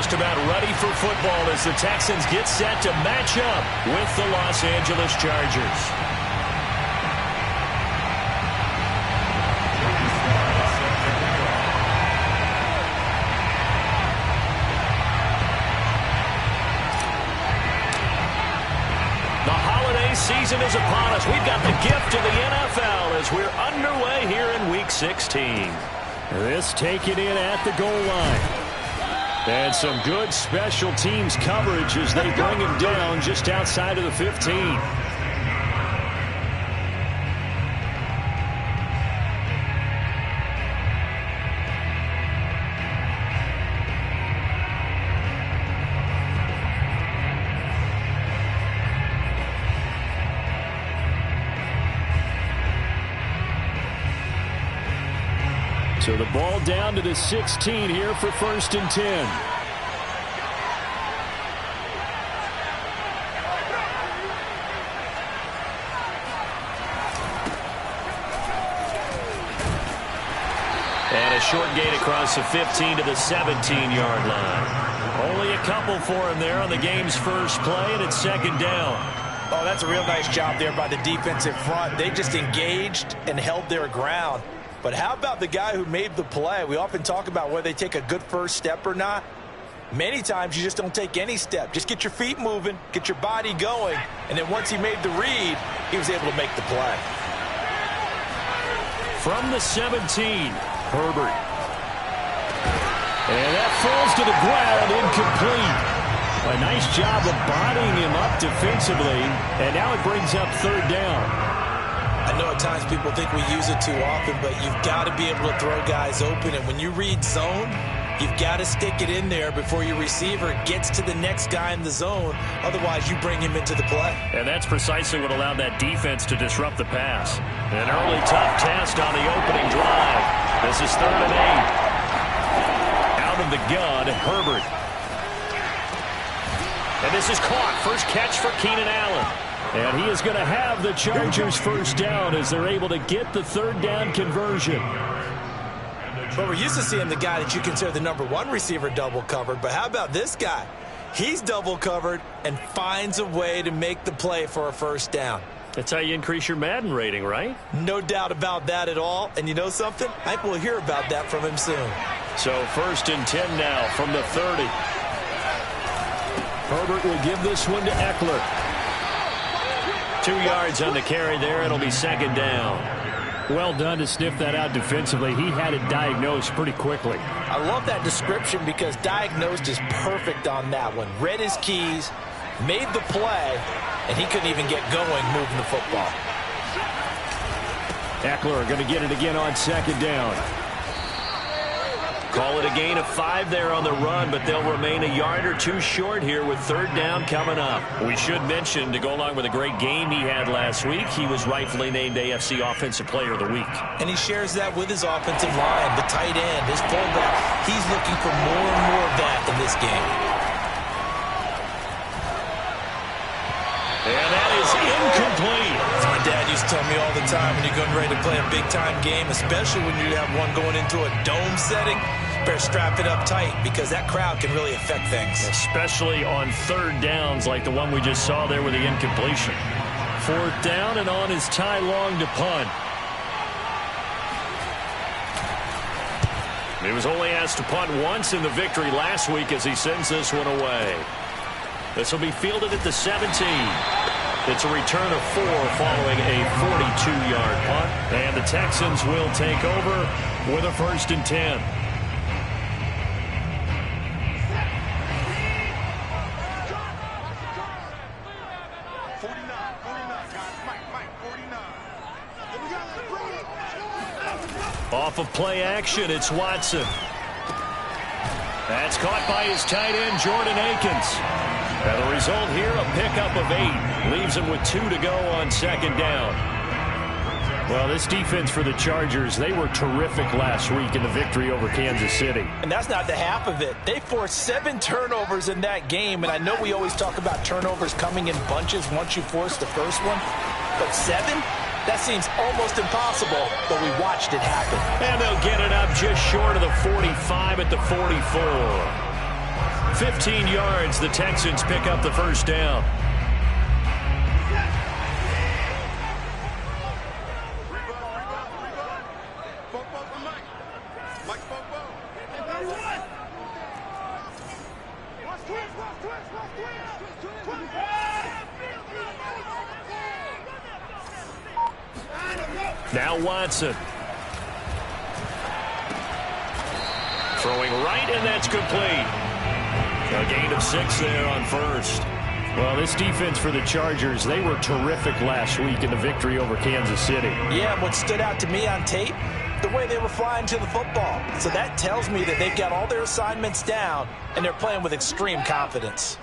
just about ready for football as the Texans get set to match up with the Los Angeles Chargers. The holiday season is upon us. We've got the gift of the NFL as we're underway here in Week 16. This taken in at the goal line. And some good special teams coverage as they bring him down just outside of the 15. So the ball down to the 16 here for 1st and 10. And a short gain across the 15 to the 17-yard line. Only a couple for him there on the game's first play, and it's 2nd down. Oh, that's a real nice job there by the defensive front. They just engaged and held their ground. But how about the guy who made the play? We often talk about whether they take a good first step or not. Many times you just don't take any step. Just get your feet moving, get your body going, and then once he made the read, he was able to make the play. From the 17, Herbert. And that falls to the ground, incomplete. A nice job of bodying him up defensively, and now it brings up 3rd down. I know at times people think we use it too often, but you've got to be able to throw guys open. And when you read zone, you've got to stick it in there before your receiver gets to the next guy in the zone. Otherwise, you bring him into the play. And that's precisely what allowed that defense to disrupt the pass. An early tough test on the opening drive. This is 3rd and 8. Out of the gun, Herbert. And this is caught. First catch for Keenan Allen. And he is going to have the Chargers 1st down as they're able to get the 3rd down conversion. But we're used to seeing the guy that you consider the #1 receiver double covered. But how about this guy? He's double covered and finds a way to make the play for a 1st down. That's how you increase your Madden rating, right? No doubt about that at all. And you know something? I think we'll hear about that from him soon. So 1st and 10 now from the 30. Herbert will give this one to Eckler. 2 yards on the carry there. It'll be 2nd down. Well done to sniff that out defensively. He had it diagnosed pretty quickly. I love that description because diagnosed is perfect on that one. Read his keys, made the play, and he couldn't even get going moving the football. Eckler going to get it again on 2nd down. Call it a gain of 5 there on the run, but they'll remain a yard or 2 short here with 3rd down coming up. We should mention, to go along with a great game he had last week, he was rightfully named AFC Offensive Player of the Week. And he shares that with his offensive line, the tight end, his fullback. He's looking for more and more of that in this game. And that is incomplete. As my dad used to tell me all the time, when you're getting ready to play a big-time game, especially when you have one going into a dome setting, better strap it up tight because that crowd can really affect things. Especially on 3rd downs like the one we just saw there with the incompletion. 4th down and on his Ty Long to punt. He was only asked to punt once in the victory last week as he sends this one away. This will be fielded at the 17. It's a return of 4 following a 42-yard punt. And the Texans will take over with a 1st and 10. Off of play action, it's Watson. That's caught by his tight end, Jordan Akins. And the result here, a pickup of 8. Leaves him with 2 to go on 2nd down. Well, this defense for the Chargers, they were terrific last week in the victory over Kansas City. And that's not the half of it. They forced 7 turnovers in that game. And I know we always talk about turnovers coming in bunches once you force the first one. But 7? That seems almost impossible, but we watched it happen. And they'll get it up just short of the 45 at the 44. 15 yards. The Texans pick up the first down. Now Watson. Throwing right, and that's complete. A gain of 6 there on first. Well, this defense for the Chargers, they were terrific last week in the victory over Kansas City. Yeah, what stood out to me on tape, the way they were flying to the football. So that tells me that they've got all their assignments down, and they're playing with extreme confidence.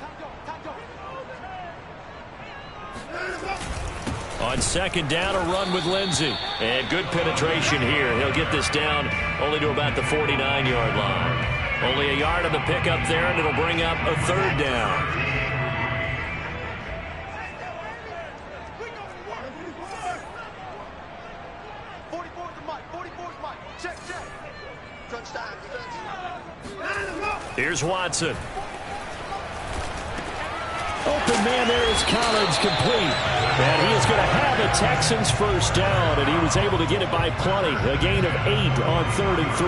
On second down, a run with Lindsey. And good penetration here. He'll get this down only to about the 49-yard line. Only a yard on the pickup there, and it'll bring up a third down. Here's Watson. Open man there is Collins, complete. And he is going to have a Texans first down, and he was able to get it by plenty. A gain of 8 on 3rd and 3.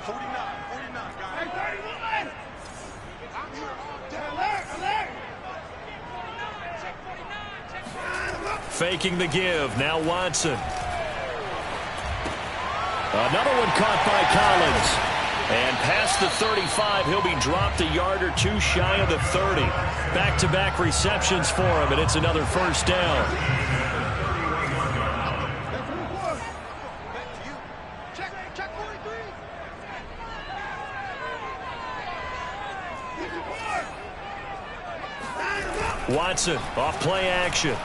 49, guys. Faking the give. Now Watson. Another one caught by Collins. And past the 35, he'll be dropped a yard or two shy of the 30. Back-to-back receptions for him, and it's another first down. Watson off play action.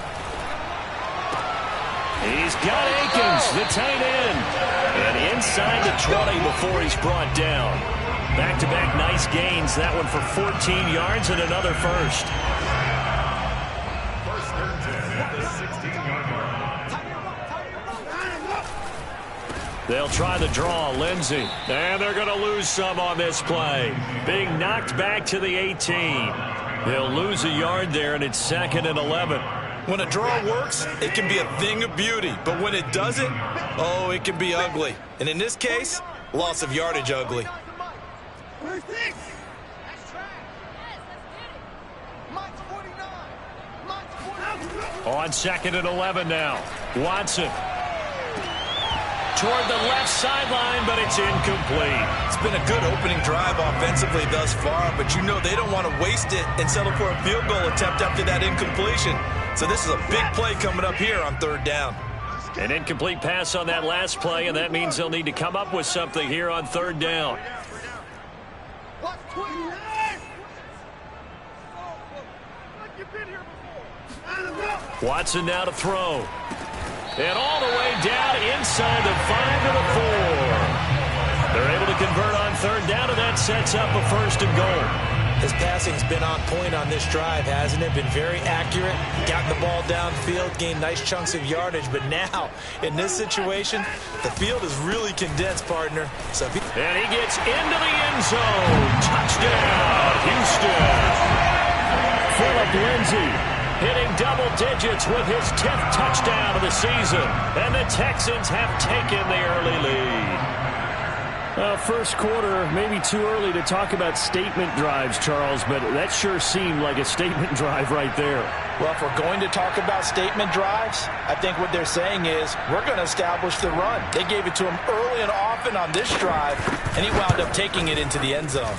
He's got Akins, the tight end. And inside the 20 before he's brought down. Back-to-back nice gains. That one for 14 yards and another first. They'll try the draw, Lindsey. And they're going to lose some on this play. Being knocked back to the 18. They'll lose a yard there, and it's 2nd and 11. When a draw works, it can be a thing of beauty. But when it doesn't, oh, it can be ugly. And in this case, loss of yardage ugly. On 2nd and 11 now. Watson. Toward the left sideline, but it's incomplete. It's been a good opening drive offensively thus far, but you know they don't want to waste it and settle for a field goal attempt after that incompletion. So this is a big play coming up here on 3rd down. An incomplete pass on that last play, and that means they'll need to come up with something here on 3rd down. Watson now to throw. And all the way down inside the 5 to the 4. They're able to convert on 3rd down, and that sets up a 1st and goal. His passing's been on point on this drive, hasn't it? Been very accurate, gotten the ball downfield, gained nice chunks of yardage. But now, in this situation, the field is really condensed, partner. So and he gets into the end zone. Touchdown, Houston. Phillip Lindsay hitting double digits with his 10th touchdown of the season. And the Texans have taken the early lead. First quarter, maybe too early to talk about statement drives, Charles, but that sure seemed like a statement drive right there. Well, if we're going to talk about statement drives, I think what they're saying is we're going to establish the run. They gave it to him early and often on this drive, and he wound up taking it into the end zone.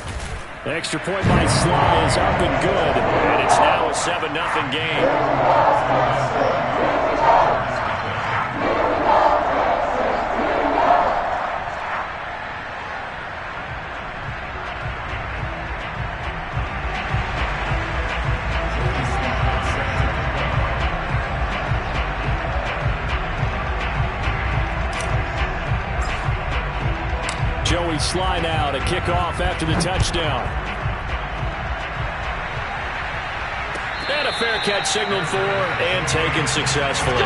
Extra point by Sly is up and good. And it's now a 7-0 game. Joey Sly now to kick off after the touchdown. And a fair catch signaled for and taken successfully.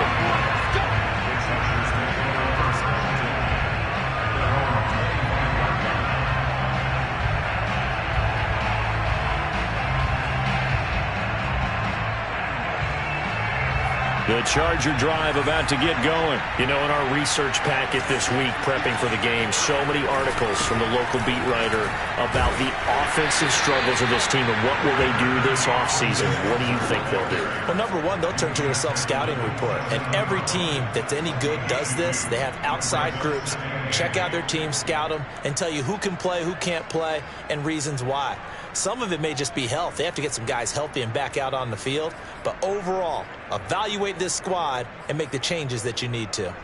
The Charger drive about to get going. You know, in our research packet this week, prepping for the game, so many articles from the local beat writer about the offensive struggles of this team and what will they do this offseason. What do you think they'll do? Well, number one, they'll turn to their self-scouting report. And every team that's any good does this. They have outside groups. Check out their team, scout them, and tell you who can play, who can't play, and reasons why. Some of it may just be health. They have to get some guys healthy and back out on the field. But overall, evaluate this squad and make the changes that you need to.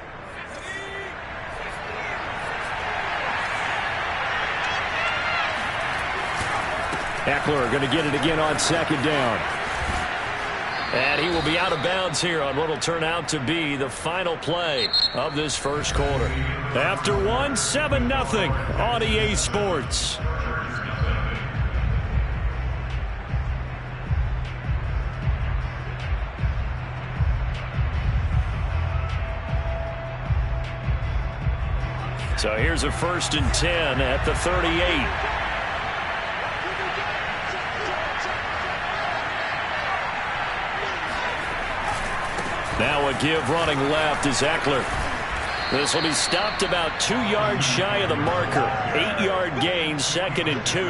Eckler going to get it again on second down. And he will be out of bounds here on what will turn out to be the final play of this first quarter. After one, 7-0 on EA Sports. So here's a 1st and 10 at the 38. Now a give running left is Eckler. This will be stopped about 2 yards shy of the marker. 8-yard gain, 2nd and 2.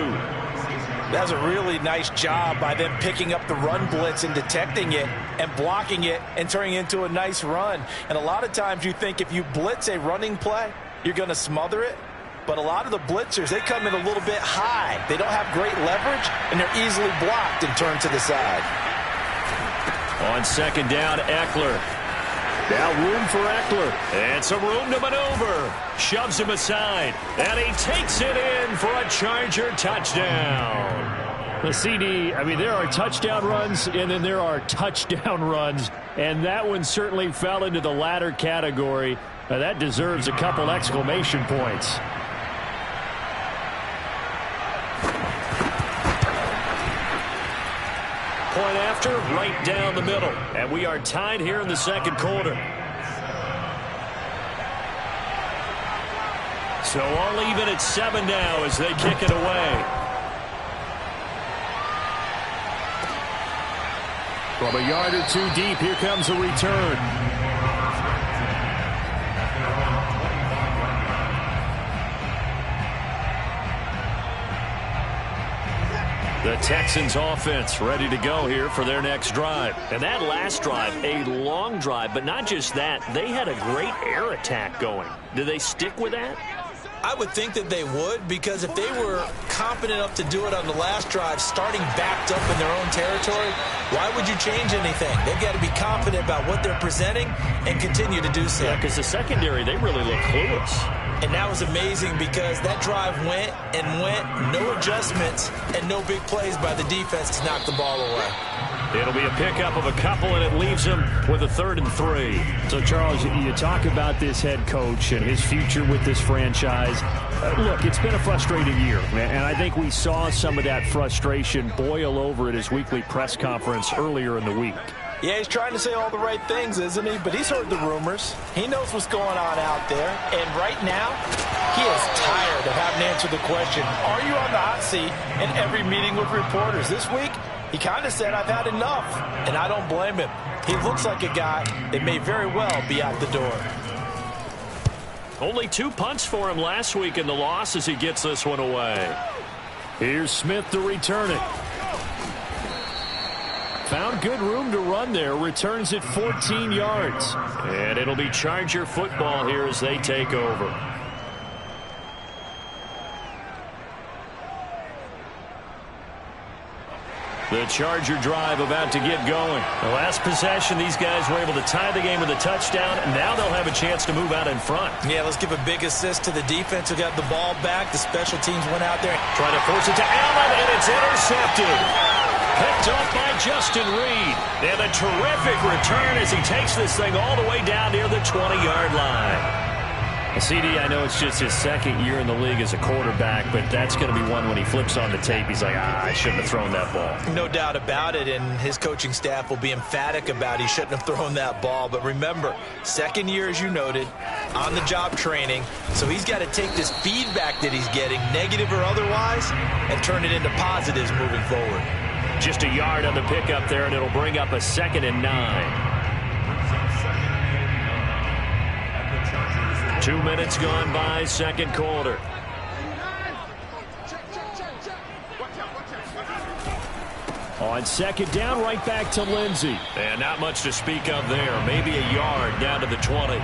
That's a really nice job by them picking up the run blitz and detecting it and blocking it and turning it into a nice run. And a lot of times you think if you blitz a running play, you're going to smother it. But a lot of the blitzers, they come in a little bit high. They don't have great leverage, and they're easily blocked and turned to the side. On second down, Eckler. Now room for Eckler. And some room to maneuver. Shoves him aside. And he takes it in for a Charger touchdown. The CD, I mean, there are touchdown runs, and then there are touchdown runs. And that one certainly fell into the latter category. That deserves a couple exclamation points. Point after, right down the middle. And we are tied here in the second quarter. So all even at 7 now as they kick it away. From a yard or two deep, here comes a return. The Texans offense ready to go here for their next drive. And that last drive, a long drive, but not just that. They had a great air attack going. Do they stick with that? I would think that they would, because if they were confident enough to do it on the last drive, starting backed up in their own territory, why would you change anything? They've got to be confident about what they're presenting and continue to do so. Yeah, because the secondary, they really look clueless. And that was amazing because that drive went and went, no adjustments, and no big plays by the defense to knock the ball away. It'll be a pickup of a couple, and it leaves him with a 3rd and 3. So, Charles, you talk about this head coach and his future with this franchise. Look, it's been a frustrating year, and I think we saw some of that frustration boil over at his weekly press conference earlier in the week. Yeah, he's trying to say all the right things, isn't he? But he's heard the rumors. He knows what's going on out there. And right now, he is tired of having to answer the question, are you on the hot seat in every meeting with reporters? This week, he kind of said, I've had enough. And I don't blame him. He looks like a guy that may very well be out the door. Only 2 punts for him last week in the loss as he gets this one away. Here's Smith to return it. Found good room to run there. Returns it 14 yards. And it'll be Charger football here as they take over. The Charger drive about to get going. The last possession, these guys were able to tie the game with a touchdown, and now they'll have a chance to move out in front. Yeah, let's give a big assist to the defense who got the ball back. The special teams went out there. Trying to force it to Allen, and it's intercepted. Picked up by Justin Reed. And a terrific return as he takes this thing all the way down near the 20-yard line. CD, I know it's just his 2nd year in the league as a quarterback, but that's going to be one when he flips on the tape, he's like, I shouldn't have thrown that ball. No doubt about it, and his coaching staff will be emphatic about he shouldn't have thrown that ball. But remember, 2nd year, as you noted, on-the-job training, so he's got to take this feedback that he's getting, negative or otherwise, and turn it into positives moving forward. Just a yard on the pickup there, and it'll bring up a 2nd and 9. 2 minutes gone by, second quarter. On second down, right back to Lindsey. And not much to speak of there. Maybe a yard down to the 20.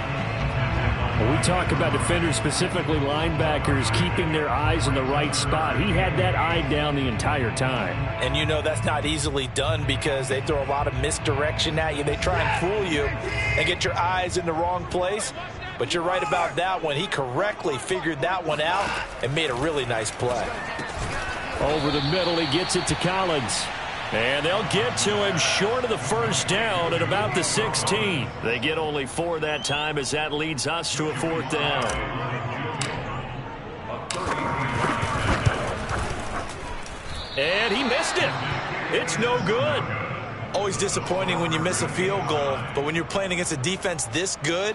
When we talk about defenders, specifically linebackers, keeping their eyes in the right spot. He had that eye down the entire time. And you know that's not easily done because they throw a lot of misdirection at you. They try and fool you and get your eyes in the wrong place. But you're right about that one. He correctly figured that one out and made a really nice play. Over the middle, he gets it to Collins. And they'll get to him short of the first down at about the 16. They get only 4 that time as that leads us to a 4th down. And he missed it. It's no good. Always disappointing when you miss a field goal, but when you're playing against a defense this good,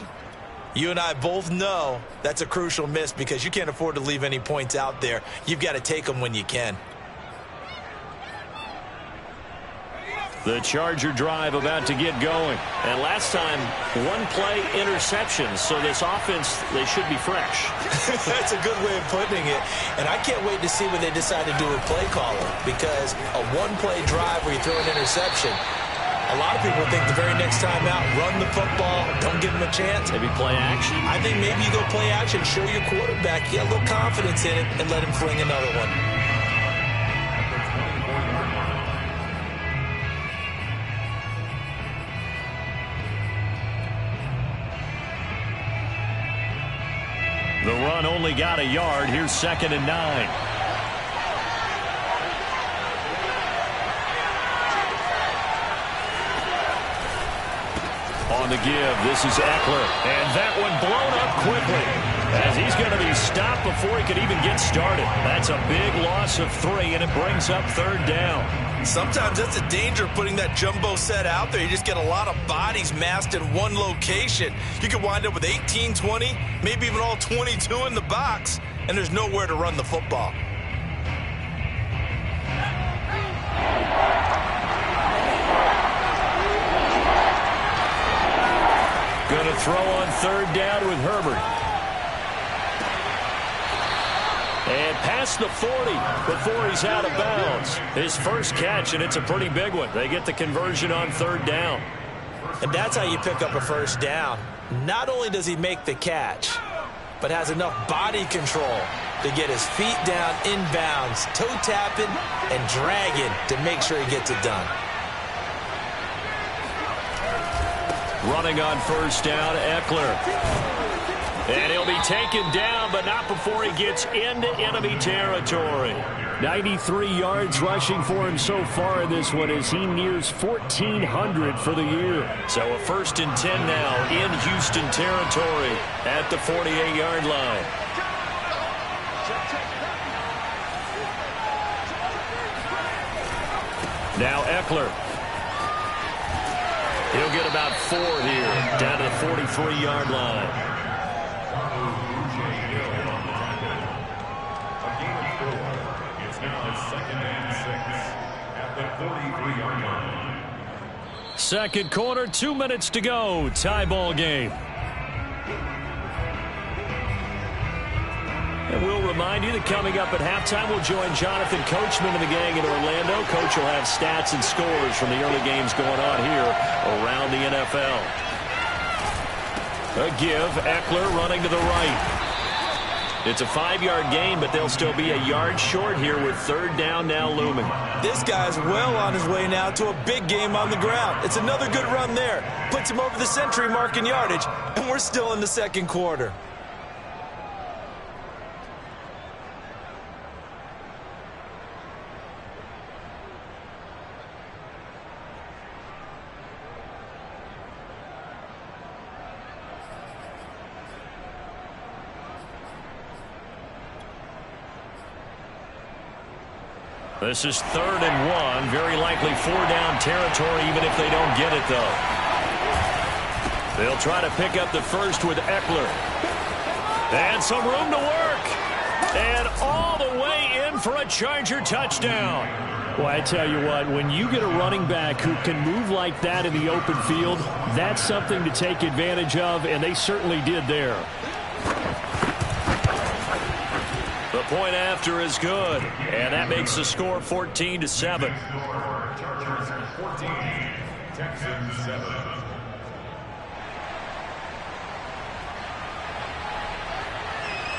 you and I both know that's a crucial miss because you can't afford to leave any points out there. You've got to take them when you can. The Charger drive about to get going. And last time, 1-play interceptions. So this offense, they should be fresh. That's a good way of putting it. And I can't wait to see when they decide to do a play caller. Because a 1-play drive where you throw an interception, a lot of people think the very next time out, run the football, don't give them a chance. Maybe play action. I think maybe you go play action, show your quarterback, get a little confidence in it, and let him fling another one. The run only got a yard. Here's 2nd and 9. On the give, this is Eckler. And that one blown up quickly as he's going to be stopped before he could even get started. That's a big loss of 3, and it brings up 3rd down. Sometimes that's the danger of putting that jumbo set out there. You just get a lot of bodies massed in one location. You could wind up with 18, 20, maybe even all 22 in the box, and there's nowhere to run the football. Going to throw on 3rd down with Herbert. And past the 40 before he's out of bounds. His first catch, and it's a pretty big one. They get the conversion on 3rd down. And that's how you pick up a first down. Not only does he make the catch, but has enough body control to get his feet down inbounds, toe tapping and dragging to make sure he gets it done. Running on 1st down, Eckler. And he'll be taken down, but not before he gets into enemy territory. 93 yards rushing for him so far in this one as he nears 1,400 for the year. So a 1st and 10 now in Houston territory at the 48-yard line. Now Eckler. He'll get about 4 here, down to the 43-yard line. Second quarter, 2 minutes to go. Tie ball game. And we'll remind you that coming up at halftime, we'll join Jonathan Coachman and the gang in Orlando. Coach will have stats and scores from the early games going on here around the NFL. A give, Eckler running to the right. It's a 5-yard gain, but they'll still be a yard short here with 3rd down now looming. This guy's well on his way now to a big game on the ground. It's another good run there. Puts him over the century mark in yardage, and we're still in the second quarter. This is 3rd and 1. Very likely 4 down territory, even if they don't get it, though. They'll try to pick up the first with Eckler. And some room to work. And all the way in for a Charger touchdown. Well, I tell you what, when you get a running back who can move like that in the open field, that's something to take advantage of, and they certainly did there. The point after is good, and that makes the score 14-7. Texans 7.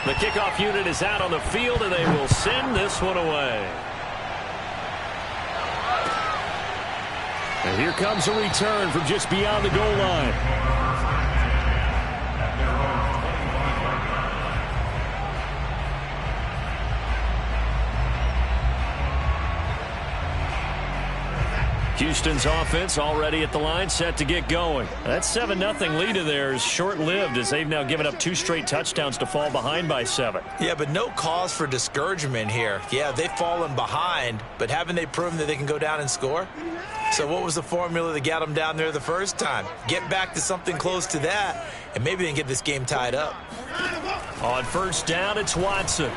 The kickoff unit is out on the field, and they will send this one away. And here comes a return from just beyond the goal line. Houston's offense already at the line, set to get going. That 7-0 lead of theirs short-lived as they've now given up 2 straight touchdowns to fall behind by 7. Yeah, but no cause for discouragement here. Yeah, they've fallen behind, but haven't they proven that they can go down and score? So what was the formula that got them down there the first time? Get back to something close to that, and maybe they can get this game tied up. On first down, it's Watson.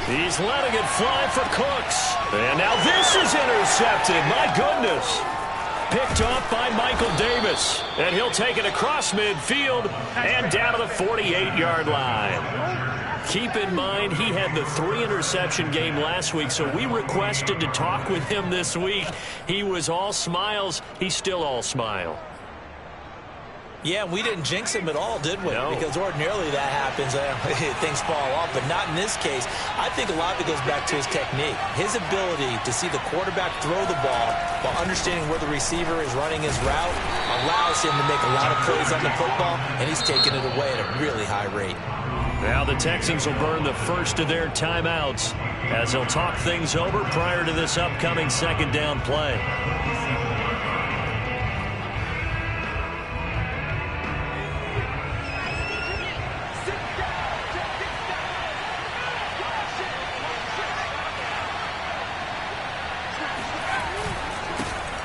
He's letting it fly for Cooks. And now this is intercepted. My goodness. Picked off by Michael Davis. And he'll take it across midfield and down to the 48-yard line. Keep in mind, he had the 3-interception game last week, so we requested to talk with him this week. He was all smiles. He's still all smile. Yeah, we didn't jinx him at all, did we? No. Because ordinarily that happens. Things fall off, but not in this case. I think a lot of it goes back to his technique. His ability to see the quarterback throw the ball while understanding where the receiver is running his route allows him to make a lot of plays on the football, and he's taking it away at a really high rate. Now the Texans will burn the first of their timeouts as they'll talk things over prior to this upcoming second down play.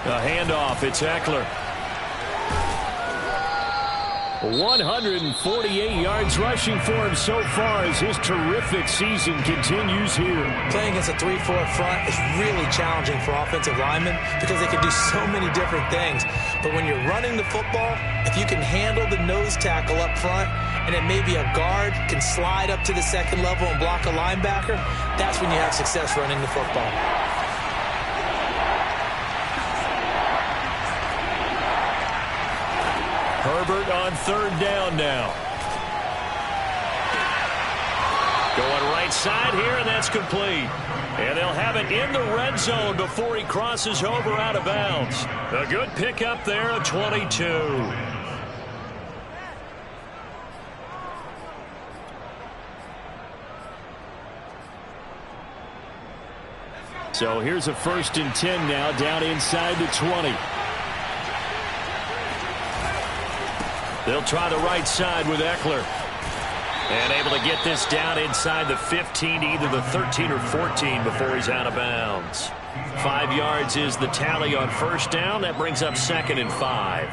A handoff, it's Eckler. 148 yards rushing for him so far as his terrific season continues here. Playing against a 3-4 front is really challenging for offensive linemen because they can do so many different things. But when you're running the football, if you can handle the nose tackle up front and then maybe a guard can slide up to the second level and block a linebacker, that's when you have success running the football. Herbert on third down now. Going right side here, and that's complete. And they'll have it in the red zone before he crosses over out of bounds. A good pickup there, a 22. So here's a 1st and 10 now down inside the 20. They'll try the right side with Eckler. And able to get this down inside the 15 to either the 13 or 14 before he's out of bounds. 5 yards is the tally on first down. That brings up 2nd and 5.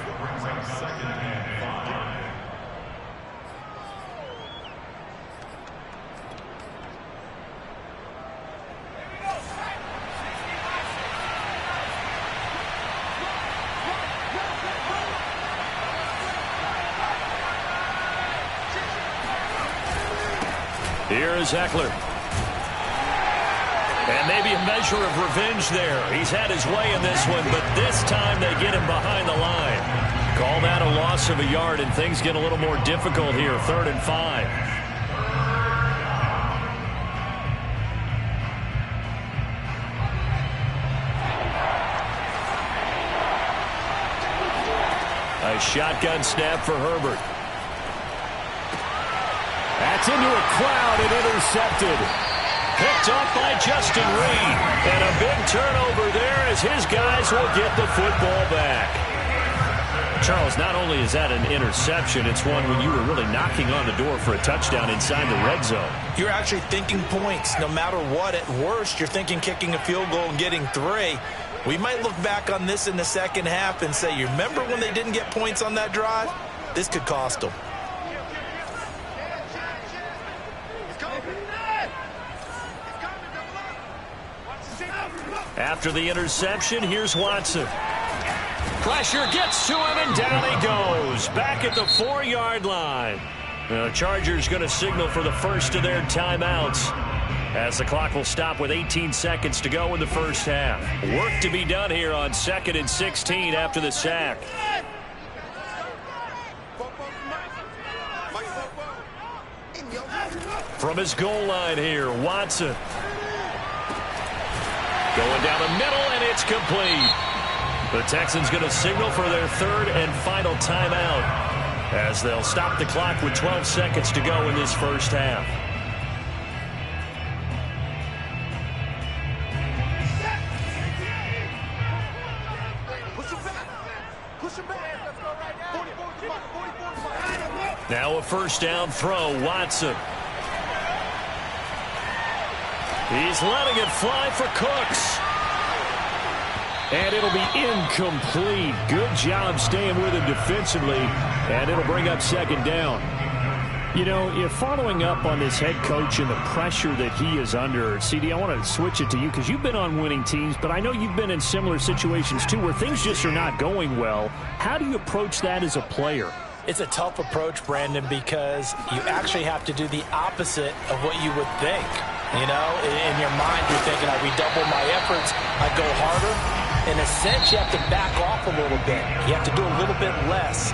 Here is Eckler. And maybe a measure of revenge there. He's had his way in this one, but this time they get him behind the line. Call that a loss of a yard, and things get a little more difficult here. 3rd and 5. A shotgun snap for Herbert. That's into a crowd and intercepted. Picked up by Justin Reed. And a big turnover there as his guys will get the football back. Charles, not only is that an interception, it's one when you were really knocking on the door for a touchdown inside the red zone. You're actually thinking points. No matter what, at worst, you're thinking kicking a field goal and getting 3. We might look back on this in the second half and say, you remember when they didn't get points on that drive? This could cost them. After the interception, here's Watson. Pressure gets to him, and down he goes. Back at the 4-yard line. The Chargers going to signal for the first of their timeouts as the clock will stop with 18 seconds to go in the first half. Work to be done here on 2nd and 16 after the sack. From his goal line here, Watson. Going down the middle, and it's complete. The Texans going to signal for their 3rd and final timeout as they'll stop the clock with 12 seconds to go in this first half. Now a first down throw, Watson. He's letting it fly for Cooks. And it'll be incomplete. Good job staying with him defensively, and it'll bring up 2nd down. You know, if following up on this head coach and the pressure that he is under, CD, I want to switch it to you because you've been on winning teams, but I know you've been in similar situations too where things just are not going well. How do you approach that as a player? It's a tough approach, Brandon, because you actually have to do the opposite of what you would think. You know, in your mind, you're thinking, I redouble my efforts, I go harder. In a sense, you have to back off a little bit. You have to do a little bit less.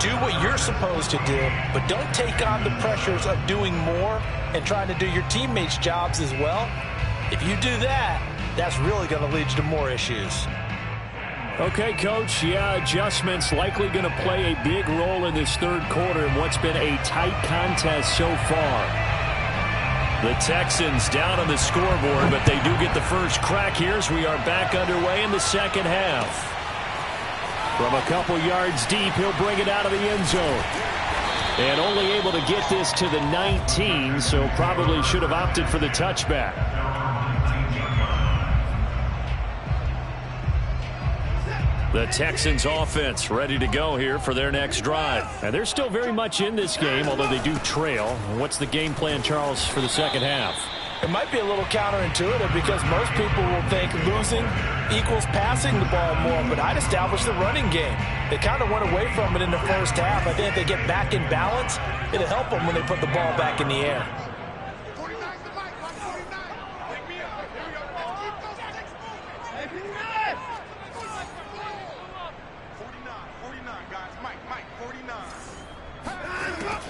Do what you're supposed to do, but don't take on the pressures of doing more and trying to do your teammates' jobs as well. If you do that, that's really going to lead you to more issues. Okay, Coach, yeah, adjustments likely going to play a big role in this 3rd quarter in what's been a tight contest so far. The Texans down on the scoreboard, but they do get the first crack here as we are back underway in the 2nd half. From a couple yards deep, he'll bring it out of the end zone. And only able to get this to the 19, so probably should have opted for the touchback. The Texans offense ready to go here for their next drive. And they're still very much in this game, although they do trail. What's the game plan, Charles, for the 2nd half? It might be a little counterintuitive because most people will think losing equals passing the ball more, but I'd establish the running game. They kind of went away from it in the first half. I think if they get back in balance, it'll help them when they put the ball back in the air.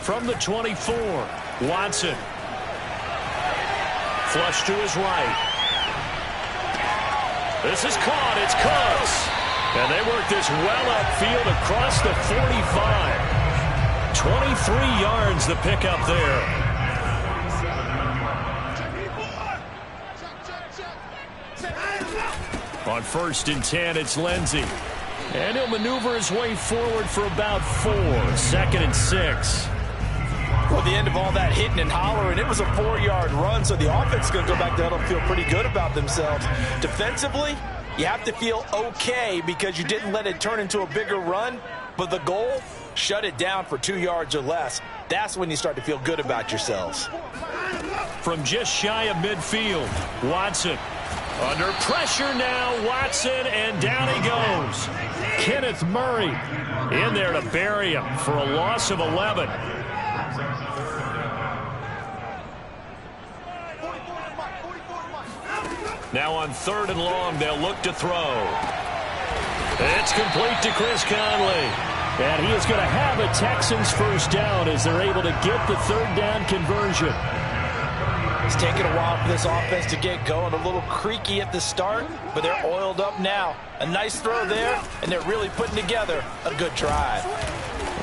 From the 24, Watson. Flush to his right. This is caught. It's Cooks. And they work this well upfield across the 45. 23 yards the pickup there. On 1st and 10, it's Lindsey. And he'll maneuver his way forward for about 4. 2nd and 6. Well, the end of all that hitting and hollering, it was a 4-yard run, so the offense is going to go back there and feel pretty good about themselves. Defensively, you have to feel okay because you didn't let it turn into a bigger run, but the goal, shut it down for 2 yards or less. That's when you start to feel good about yourselves. From just shy of midfield, Watson. Under pressure now, Watson, and down he goes. Kenneth Murray in there to bury him for a loss of 11. Now on 3rd and long, they'll look to throw. It's complete to Chris Conley. And he is going to have a Texans first down as they're able to get the 3rd down conversion. It's taken a while for this offense to get going. A little creaky at the start, but they're oiled up now. A nice throw there, and they're really putting together a good drive.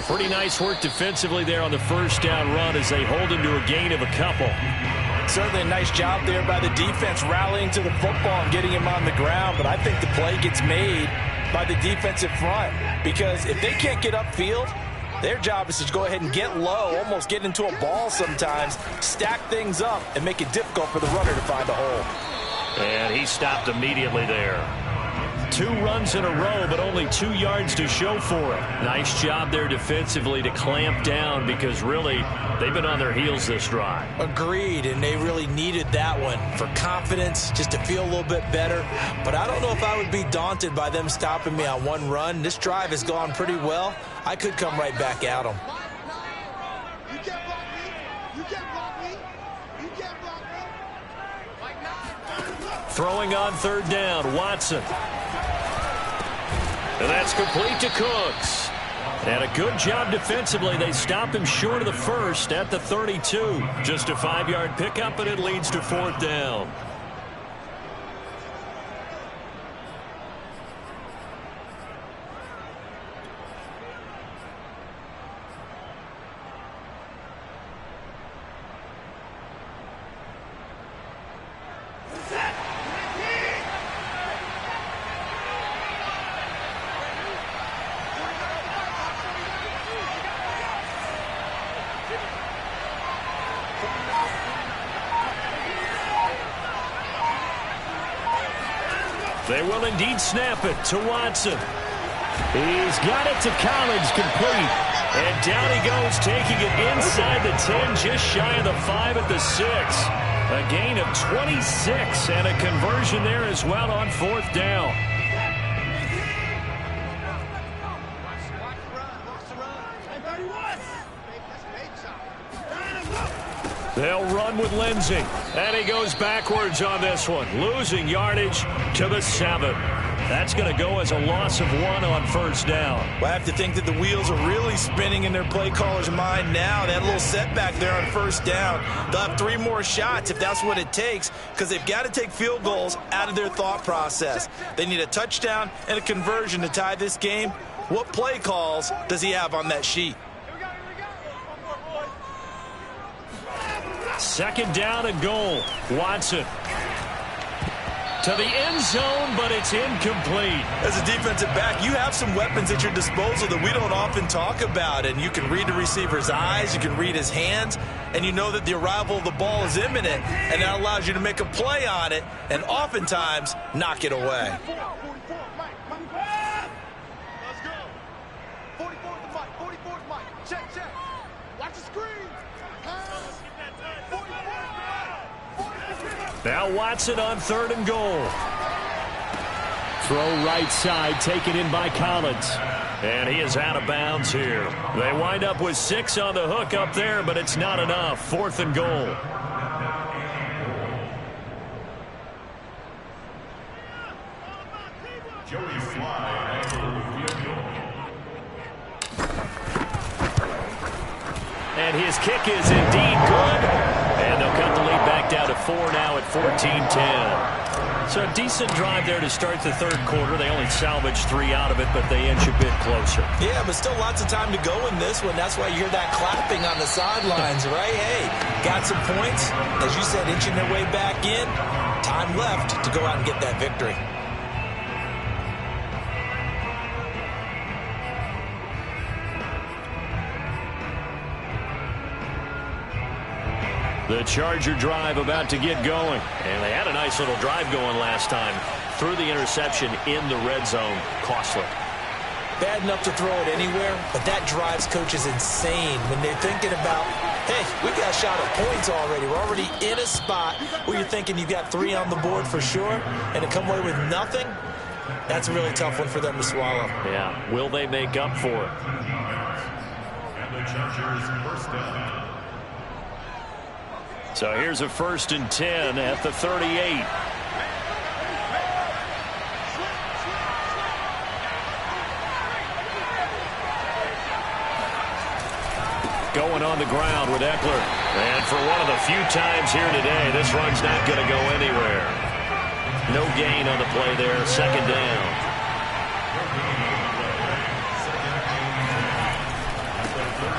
Pretty nice work defensively there on the first down run as they hold him to a gain of a couple. Certainly a nice job there by the defense rallying to the football and getting him on the ground, but I think the play gets made by the defensive front because if they can't get upfield, their job is to go ahead and get low, almost get into a ball sometimes, stack things up, and make it difficult for the runner to find a hole. And he stopped immediately there. 2 runs in a row, but only 2 yards to show for it. Nice job there defensively to clamp down because really they've been on their heels this drive. Agreed, and they really needed that one for confidence, just to feel a little bit better. But I don't know if I would be daunted by them stopping me on one run. This drive has gone pretty well. I could come right back at them. can't block me. You can't block me. You can't block me. Throwing on third down, Watson. And that's complete to Cooks. And a good job defensively. They stop him short of the first at the 32. Just a 5-yard pickup, and it leads to fourth down. They will indeed snap it to Watson. He's got it to Collins, complete. And down he goes, taking it inside the 10, just shy of the 5 at the 6. A gain of 26 and a conversion there as well on fourth down. They'll run with Lindsey. And he goes backwards on this one, losing yardage to the 7. That's going to go as a loss of 1 on first down. Well, I have to think that the wheels are really spinning in their play caller's mind now. That little setback there on first down. They'll have 3 more shots if that's what it takes, because they've got to take field goals out of their thought process. They need a touchdown and a conversion to tie this game. What play calls does he have on that sheet? Second down and goal. Watson to the end zone, but it's incomplete. As a defensive back, you have some weapons at your disposal that we don't often talk about. And you can read the receiver's eyes, you can read his hands, and you know that the arrival of the ball is imminent, and that allows you to make a play on it and oftentimes knock it away. Now Watson on third and goal. Throw right side, taken in by Collins. And he is out of bounds here. They wind up with 6 on the hook up there, but it's not enough. Fourth and goal. Joey Sly. And his kick is indeed good. And they'll cut the lead back down to 4 now at 14-10. So a decent drive there to start the third quarter. They only salvaged 3 out of it, but they inch a bit closer. Yeah, but still lots of time to go in this one. That's why you hear that clapping on the sidelines, right? Hey, got some points. As you said, inching their way back in. Time left to go out and get that victory. The Charger drive about to get going. And they had a nice little drive going last time. Threw the interception in the red zone. Costly. Bad enough to throw it anywhere, but that drives coaches insane when they're thinking about, hey, we got a shot at points already. We're already in a spot where you're thinking you've got 3 on the board for sure, and to come away with nothing, that's a really tough one for them to swallow. Yeah. Will they make up for it? And the Chargers first down. So here's a 1st and 10 at the 38. Going on the ground with Eckler. And for one of the few times here today, this run's not going to go anywhere. No gain on the play there. Second down.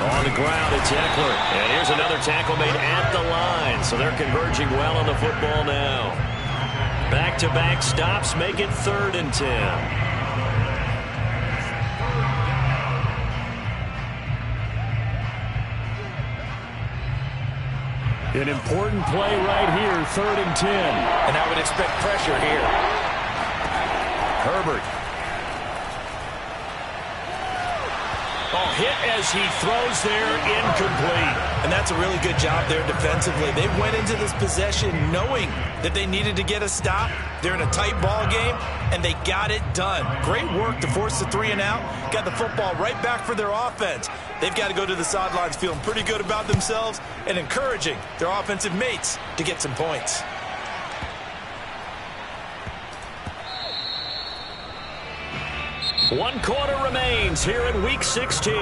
On the ground, it's Eckler. And here's another tackle made at the line. So they're converging well on the football now. Back-to-back stops make it 3rd and 10. An important play right here, 3rd and 10. And I would expect pressure here. Herbert. Oh, hit as he throws there, incomplete. And that's a really good job there defensively. They went into this possession knowing that they needed to get a stop. They're in a tight ball game, and they got it done. Great work to force the 3 and out. Got the football right back for their offense. They've got to go to the sidelines feeling pretty good about themselves and encouraging their offensive mates to get some points. One quarter remains here in Week 16.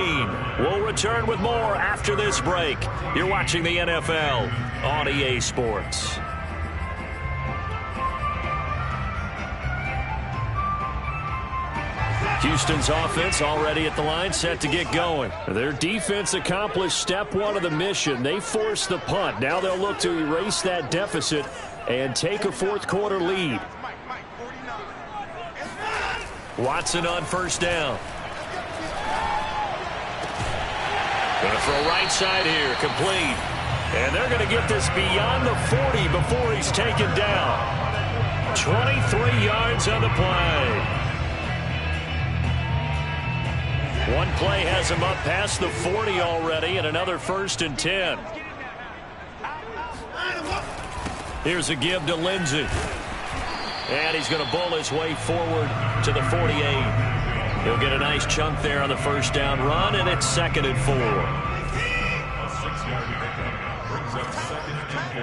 We'll return with more after this break. You're watching the NFL on EA Sports. Houston's offense already at the line, set to get going. Their defense accomplished step 1 of the mission. They forced the punt. Now they'll look to erase that deficit and take a fourth quarter lead. Watson on first down. Going to throw right side here, complete. And they're going to get this beyond the 40 before he's taken down. 23 yards on the play. One play has him up past the 40 already, and another 1st and 10. Here's a give to Lindsey. And he's going to bull his way forward to the 48. He'll get a nice chunk there on the first down run, and it's 2nd and 4. A 6-yard pickup brings up 2nd and 4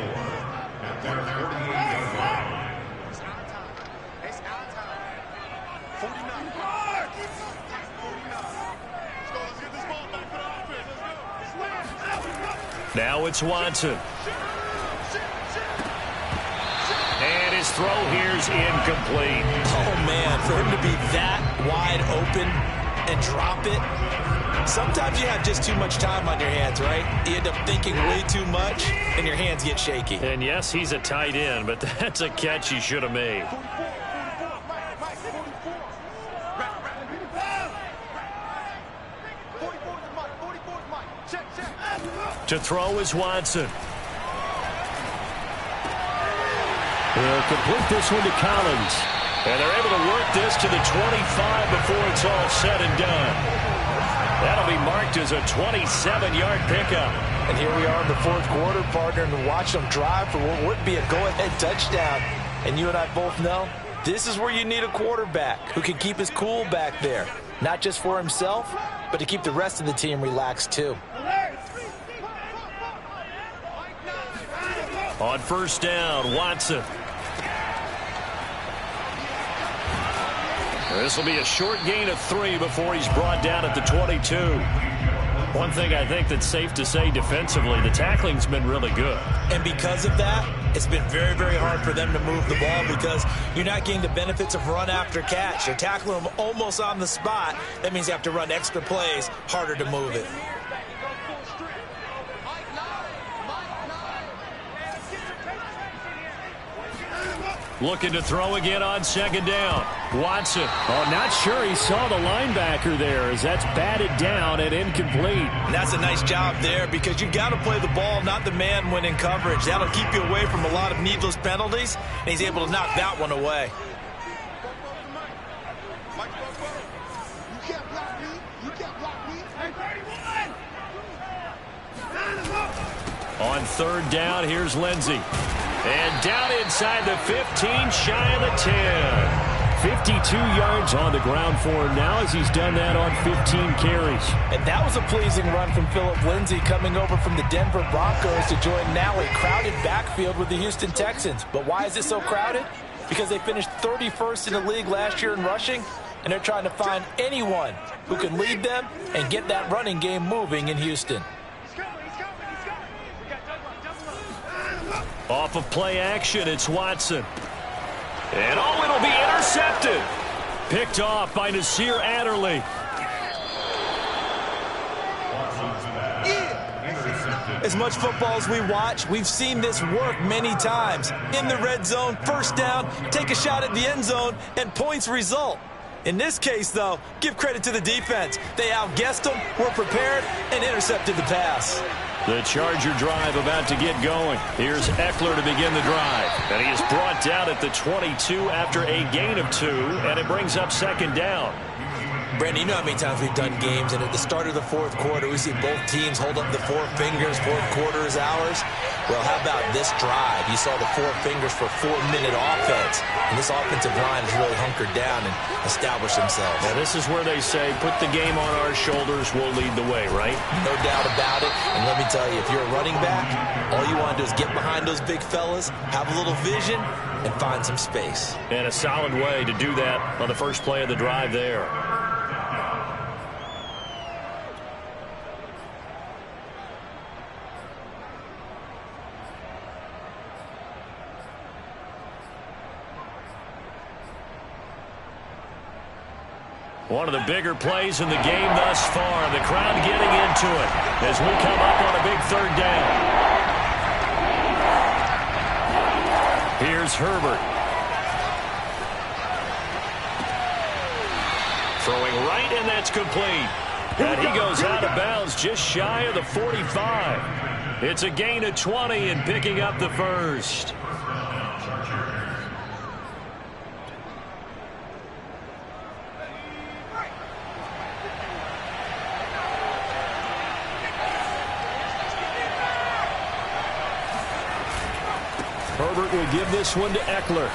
at their 48-yard line. It's our time. 49. Let's get this ball back for the offense. Let's go. Now it's Watson. And his throw here's incomplete. Oh, man, for him to be that wide open and drop it. Sometimes you have just too much time on your hands, right? You end up thinking way too much, and your hands get shaky. And yes, he's a tight end, but that's a catch he should have made. To throw is Watson. They'll complete this one to Collins. And they're able to work this to the 25 before it's all said and done. That'll be marked as a 27-yard pickup. And here we are in the fourth quarter, partner, and watch them drive for what would be a go-ahead touchdown. And you and I both know this is where you need a quarterback who can keep his cool back there. Not just for himself, but to keep the rest of the team relaxed too. On first down, Watson. This will be a short gain of 3 before he's brought down at the 22. One thing I think that's safe to say defensively, the tackling's been really good. And because of that, it's been very, very hard for them to move the ball because you're not getting the benefits of run after catch. You're tackling them almost on the spot. That means you have to run extra plays, harder to move it. Looking to throw again on second down. Watson. Oh, not sure he saw the linebacker there as that's batted down and incomplete. And that's a nice job there because you got to play the ball, not the man when in coverage. That'll keep you away from a lot of needless penalties, and he's able to knock that one away. You can't block me. You can't block me. On third down, here's Lindsey. And down inside the 15, shy of the 10. 52 yards on the ground for him now as he's done that on 15 carries. And that was a pleasing run from Phillip Lindsay coming over from the Denver Broncos to join now a crowded backfield with the Houston Texans. But why is it so crowded? Because they finished 31st in the league last year in rushing, and they're trying to find anyone who can lead them and get that running game moving in Houston. Off of play action, it's Watson. And oh, it'll be intercepted. Picked off by Nasir Adderley. As much football as we watch, we've seen this work many times. In the red zone, first down, take a shot at the end zone, and points result. In this case, though, give credit to the defense. They outguessed them, were prepared, and intercepted the pass. The Charger drive about to get going. Here's Eckler to begin the drive. And he is brought down at the 22 after a gain of 2, and it brings up second down. Brandon, you know how many times we've done games, and at the start of the fourth quarter, we see both teams hold up the four fingers, fourth quarter is ours. Well, how about this drive? You saw the four fingers for 4-minute offense, and this offensive line has really hunkered down and established themselves. Now, this is where they say, put the game on our shoulders, we'll lead the way, right? No doubt about it, and let me tell you, if you're a running back, all you want to do is get behind those big fellas, have a little vision, and find some space. And a solid way to do that on the first play of the drive there. One of the bigger plays in the game thus far. The crowd getting into it as we come up on a big third down. Here's Herbert. Throwing right, and that's complete. And he goes out of bounds just shy of the 45. It's a gain of 20 and picking up the first. Herbert will give this one to Eckler.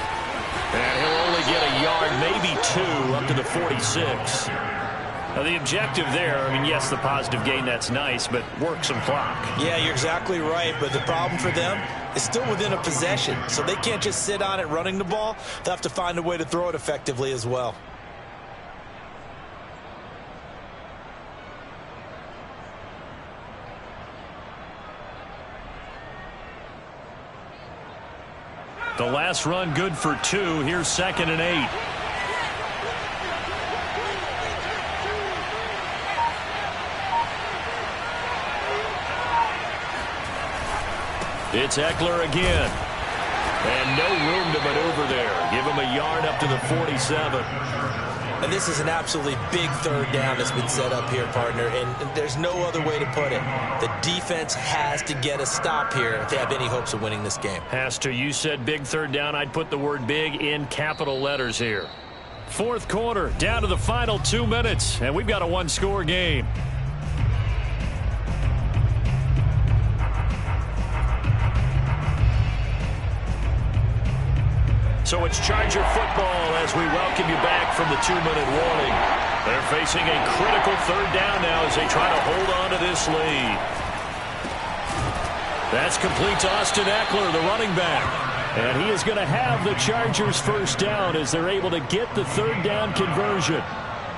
And he'll only get a yard, maybe two, up to the 46. Now, the objective there, I mean, yes, the positive gain, that's nice, but work some clock. Yeah, you're exactly right, but the problem for them is still within a possession, so they can't just sit on it running the ball. They'll have to find a way to throw it effectively as well. The last run good for 2. Here's 2nd and 8. It's Eckler again. And no room to maneuver there. Give him a yard up to the 47. And this is an absolutely big third down that's been set up here, partner, and there's no other way to put it. The defense has to get a stop here if they have any hopes of winning this game. Has to. You said big third down. I'd put the word big in capital letters here. Fourth quarter, down to the final 2 minutes, and we've got a one-score game. So it's Charger football as we welcome you back from the 2-minute warning. They're facing a critical third down now as they try to hold on to this lead. That's complete to Austin Eckler, the running back. And he is going to have the Chargers first down as they're able to get the third down conversion.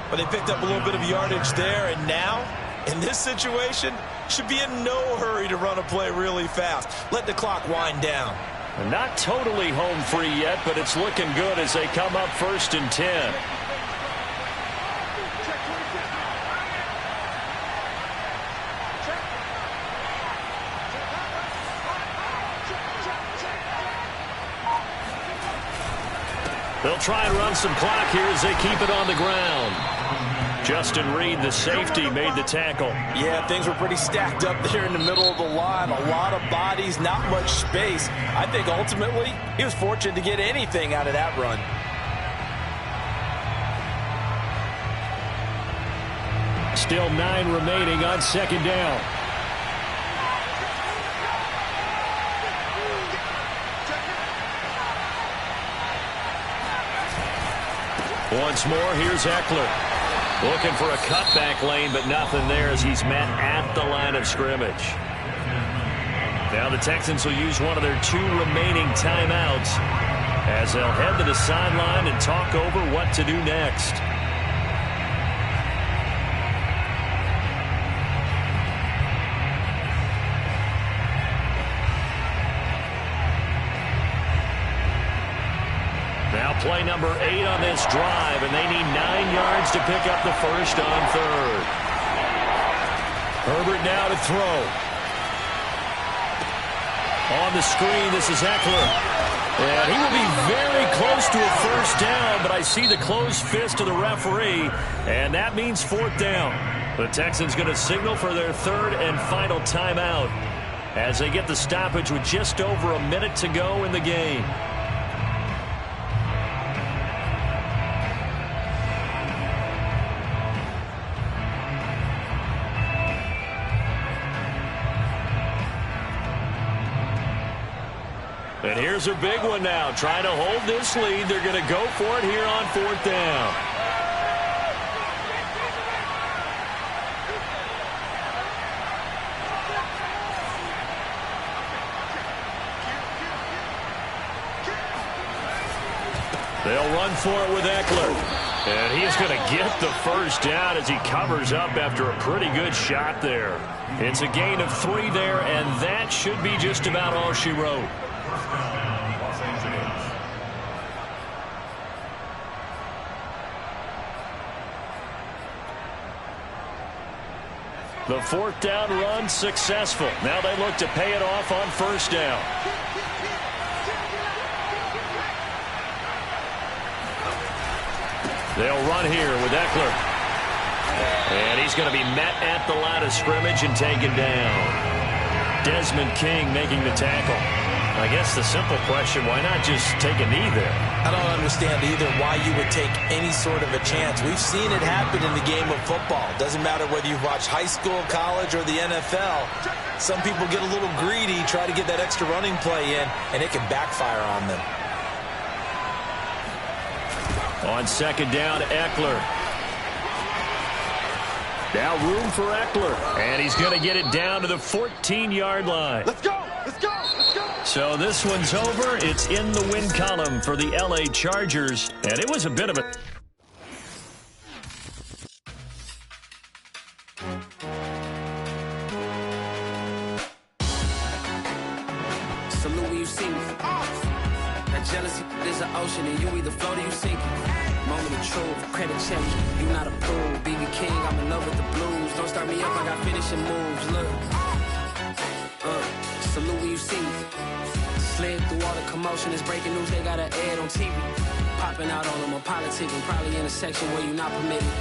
But they picked up a little bit of yardage there, and now, in this situation, should be in no hurry to run a play really fast. Let the clock wind down. Not totally home free yet, but it's looking good as they come up 1st and 10. They'll try and run some clock here as they keep it on the ground. Justin Reed, the safety, made the tackle. Yeah, things were pretty stacked up there in the middle of the line. A lot of bodies, not much space. I think ultimately he was fortunate to get anything out of that run. Still 9 remaining on 2nd down. Once more, here's Eckler. Looking for a cutback lane, but nothing there as he's met at the line of scrimmage. Now the Texans will use one of their 2 remaining timeouts as they'll head to the sideline and talk over what to do next. Now play number 8 on this drive, and they need 9 yards to pick up the first on 3rd. Herbert now to throw. On the screen, this is Eckler. And he will be very close to a first down, but I see the closed fist of the referee, and that means 4th down. The Texans going to signal for their 3rd and final timeout as they get the stoppage with just over a minute to go in the game. And here's a big one now. Trying to hold this lead. They're going to go for it here on 4th down. They'll run for it with Eckler. And he is going to get the first down as he covers up after a pretty good shot there. It's a gain of 3 there, and that should be just about all she wrote. Los Angeles. The 4th down run successful. Now they look to pay it off on 1st down. They'll run here with Eckler. And he's going to be met at the line of scrimmage and taken down. Desmond King making the tackle. I guess the simple question, why not just take a knee there? I don't understand either why you would take any sort of a chance. We've seen it happen in the game of football. Doesn't matter whether you've watched high school, college, or the NFL. Some people get a little greedy, try to get that extra running play in, and it can backfire on them. On 2nd down, Eckler. Now room for Eckler. And he's going to get it down to the 14-yard line. Let's go! Let's go! Let's go! So this one's over. It's in the win column for the L.A. Chargers. And it was a bit of a... Salute when you see me. That jealousy is an ocean, and you either float or you sink it. Moment of truth, credit check. You not approved. BB King, I'm in love with the blues. Don't start me up, I got finishing moves. Look. Salute when you see me. Slid through all the commotion. It's breaking news, they got an ad on TV. Popping out on them, I'm politicking. Probably in a section where you not permitted.